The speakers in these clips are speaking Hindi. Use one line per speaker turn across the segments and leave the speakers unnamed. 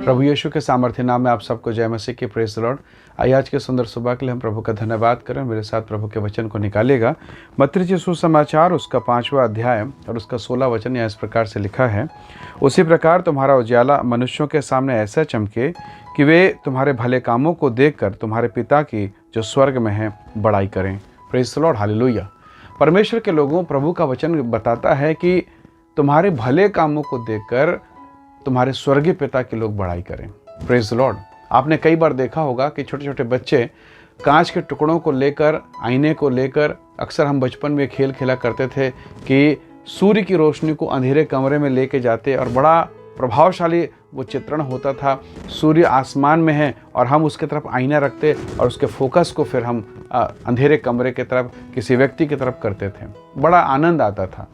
प्रभु यीशु के सामर्थ्य नाम में आप सबको जय मसीह की प्रेज द लॉर्ड। आइए आज के सुंदर सुबह के लिए हम प्रभु का धन्यवाद करें। मेरे साथ प्रभु के वचन को निकालेगा। मत्ती सुसमाचार उसका 5वां अध्याय और उसका 16 वचन यहाँ इस प्रकार से लिखा है, उसी प्रकार तुम्हारा उजाला मनुष्यों के सामने ऐसा चमके कि वे तुम्हारे भले कामों को देखकर तुम्हारे पिता की जो स्वर्ग में है बड़ाई करें। Praise the Lord, hallelujah. परमेश्वर के लोगों, प्रभु का वचन बताता है कि तुम्हारे भले कामों को देखकर तुम्हारे स्वर्गीय पिता के लोग बड़ाई करें। Praise the Lord. आपने कई बार देखा होगा कि छोटे छोटे बच्चे कांच के टुकड़ों को लेकर, आईने को लेकर, अक्सर हम बचपन में खेल खेला करते थे कि सूर्य की रोशनी को अंधेरे कमरे में लेके जाते और बड़ा प्रभावशाली वो चित्रण होता था। सूर्य आसमान में है और हम उसके तरफ आईना रखते और उसके फोकस को फिर हम अंधेरे कमरे की तरफ, किसी व्यक्ति की तरफ करते थे। बड़ा आनंद आता था।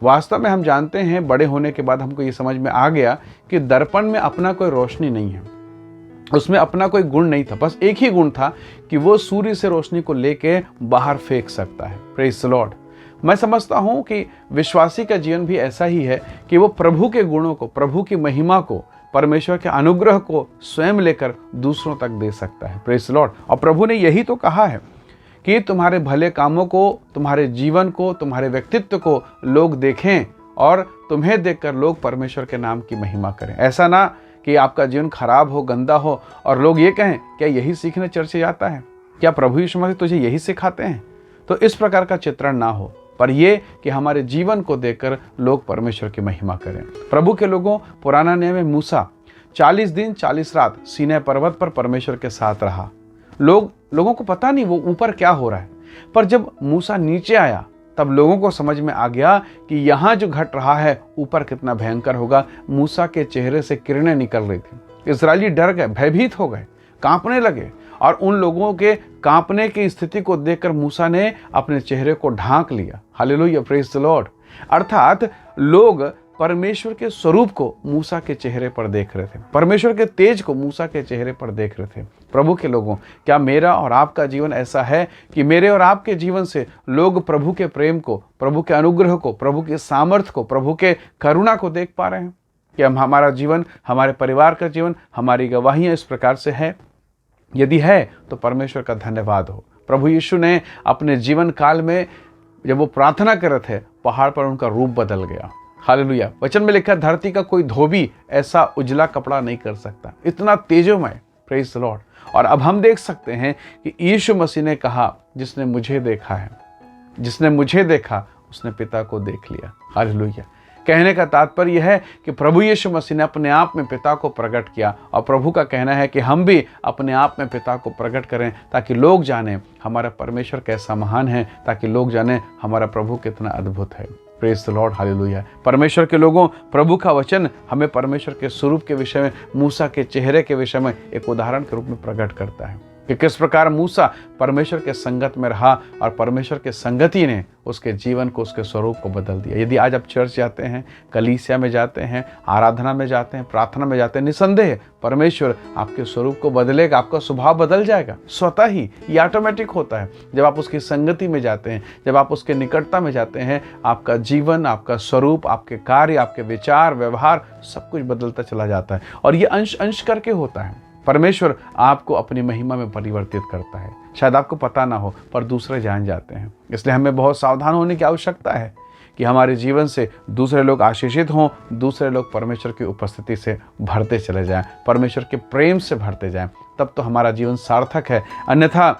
वास्तव में हम जानते हैं, बड़े होने के बाद हमको ये समझ में आ गया कि दर्पण में अपना कोई रोशनी नहीं है, उसमें अपना कोई गुण नहीं था। बस एक ही गुण था कि वो सूर्य से रोशनी को लेके बाहर फेंक सकता है। Praise the Lord. मैं समझता हूं कि विश्वासी का जीवन भी ऐसा ही है कि वो प्रभु के गुणों को, प्रभु की महिमा को, परमेश्वर के अनुग्रह को स्वयं लेकर दूसरों तक दे सकता है। Praise the Lord. और प्रभु ने यही तो कहा है कि तुम्हारे भले कामों को, तुम्हारे जीवन को, तुम्हारे व्यक्तित्व को लोग देखें और तुम्हें देखकर लोग परमेश्वर के नाम की महिमा करें। ऐसा ना कि आपका जीवन खराब हो, गंदा हो और लोग ये कहें, क्या यही सीखने चर्च जाता है? क्या प्रभु यीशु मसीह तुझे यही सिखाते हैं? तो इस प्रकार का चित्रण ना हो, पर यह कि हमारे जीवन को देखकर लोग परमेश्वर की महिमा करें। प्रभु के लोगों, पुराना नियम में मूसा 40 दिन 40 रात सीनै पर्वत पर परमेश्वर के साथ रहा। लोगों को पता नहीं वो ऊपर क्या हो रहा है, पर जब मूसा नीचे आया तब लोगों को समझ में आ गया कि यहाँ जो घट रहा है ऊपर कितना भयंकर होगा। मूसा के चेहरे से किरणें निकल रही थी। इस्राएली डर गए, भयभीत हो गए, कांपने लगे और उन लोगों के कांपने की स्थिति को देखकर मूसा ने अपने चेहरे को ढांक लिया। Hallelujah, praise the Lord. अर्थात लोग परमेश्वर के स्वरूप को मूसा के चेहरे पर देख रहे थे, परमेश्वर के तेज को मूसा के चेहरे पर देख रहे थे। प्रभु के लोगों, क्या मेरा और आपका जीवन ऐसा है कि मेरे और आपके जीवन से लोग प्रभु के प्रेम को, प्रभु के अनुग्रह को, प्रभु के सामर्थ्य को, प्रभु के करुणा को देख पा रहे हैं? कि हमारा जीवन, हमारे परिवार का जीवन, हमारी गवाहियां इस प्रकार से है? यदि है तो परमेश्वर का धन्यवाद हो। प्रभु यीशु ने अपने जीवन काल में जब वो प्रार्थना कर रहे थे, पहाड़ पर उनका रूप बदल गया। हालेलुया। वचन में लिखा, धरती का कोई धोबी ऐसा उजला कपड़ा नहीं कर सकता, इतना तेजोमय। Praise the Lord. और अब हम देख सकते हैं कि यीशु मसीह ने कहा, जिसने मुझे देखा है, जिसने मुझे देखा उसने पिता को देख लिया। हालेलुया। कहने का तात्पर्य यह है कि प्रभु यीशु मसीह ने अपने आप में पिता को प्रकट किया और प्रभु का कहना है कि हम भी अपने आप में पिता को प्रकट करें ताकि लोग जानें हमारा परमेश्वर कैसा महान है, ताकि लोग जानें हमारा प्रभु कितना अद्भुत है। Praise the Lord, hallelujah. परमेश्वर के लोगों, प्रभु का वचन हमें परमेश्वर के स्वरूप के विषय में, मूसा के चेहरे के विषय में एक उदाहरण के रूप में प्रकट करता है कि किस प्रकार मूसा परमेश्वर के संगत में रहा और परमेश्वर के संगति ने उसके जीवन को, उसके स्वरूप को बदल दिया। यदि आज आप चर्च जाते हैं, कलीसिया में जाते हैं, आराधना में जाते हैं, प्रार्थना में जाते हैं, निसंदेह परमेश्वर आपके स्वरूप को बदलेगा, आपका स्वभाव बदल जाएगा स्वतः ही। ये ऑटोमेटिक होता है। जब आप उसकी संगति में जाते हैं, जब आप उसके निकटता में जाते हैं, आपका जीवन, आपका स्वरूप, आपके कार्य, आपके विचार, व्यवहार, सब कुछ बदलता चला जाता है। और ये अंश अंश करके होता है। परमेश्वर आपको अपनी महिमा में परिवर्तित करता है। शायद आपको पता ना हो, पर दूसरे जान जाते हैं। इसलिए हमें बहुत सावधान होने की आवश्यकता है कि हमारे जीवन से दूसरे लोग आशीषित हों, दूसरे लोग परमेश्वर की उपस्थिति से भरते चले जाएं, परमेश्वर के प्रेम से भरते जाएं। तब तो हमारा जीवन सार्थक है, अन्यथा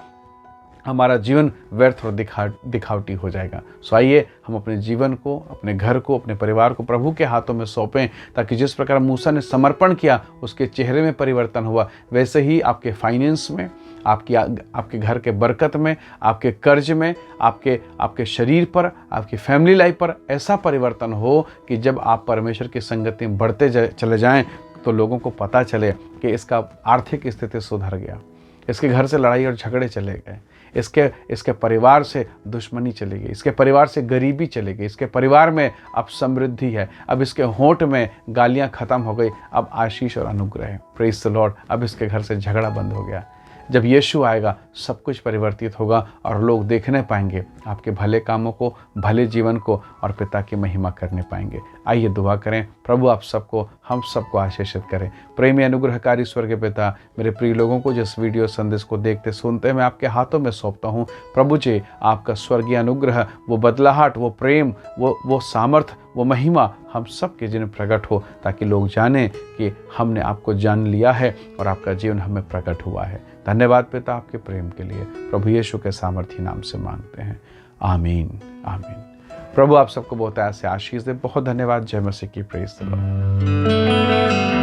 हमारा जीवन व्यर्थ और दिखावटी हो जाएगा। सो आइए हम अपने जीवन को, अपने घर को, अपने परिवार को प्रभु के हाथों में सौंपें, ताकि जिस प्रकार मूसा ने समर्पण किया, उसके चेहरे में परिवर्तन हुआ, वैसे ही आपके फाइनेंस में, आपके घर के बरकत में, आपके कर्ज में, आपके शरीर पर, आपकी फैमिली लाइफ पर ऐसा परिवर्तन हो कि जब आप परमेश्वर की संगति में बढ़ते चले जाएं तो लोगों को पता चले कि इसका आर्थिक स्थिति सुधर गया, इसके घर से लड़ाई और झगड़े चले गए, इसके परिवार से दुश्मनी चली गई, इसके परिवार से गरीबी चली गई, इसके परिवार में अब समृद्धि है, अब इसके होंठ में गालियां खत्म हो गई, अब आशीष और अनुग्रह है। Praise the Lord. अब इसके घर से झगड़ा बंद हो गया। जब यीशु आएगा सब कुछ परिवर्तित होगा और लोग देखने पाएंगे आपके भले कामों को, भले जीवन को, और पिता की महिमा करने पाएंगे। आइए दुआ करें। प्रभु आप सबको, हम सबको आशीषित करें। प्रेमी अनुग्रहकारी स्वर्गीय पिता, मेरे प्रिय लोगों को जिस वीडियो संदेश को देखते सुनते मैं आपके हाथों में सौंपता हूँ। प्रभु जी, आपका स्वर्गीय अनुग्रह, वो बदलाहट, वो प्रेम, वो सामर्थ, वो महिमा हम सब के जीवन प्रकट हो, ताकि लोग जानें कि हमने आपको जान लिया है और आपका जीवन हमें प्रकट हुआ है। धन्यवाद पिता आपके प्रेम के लिए। प्रभु यीशु के सामर्थी नाम से मांगते हैं, आमीन आमीन। प्रभु आप सबको बहुत ऐसे आशीष दे। बहुत धन्यवाद। जय मसीह की। Praise the Lord.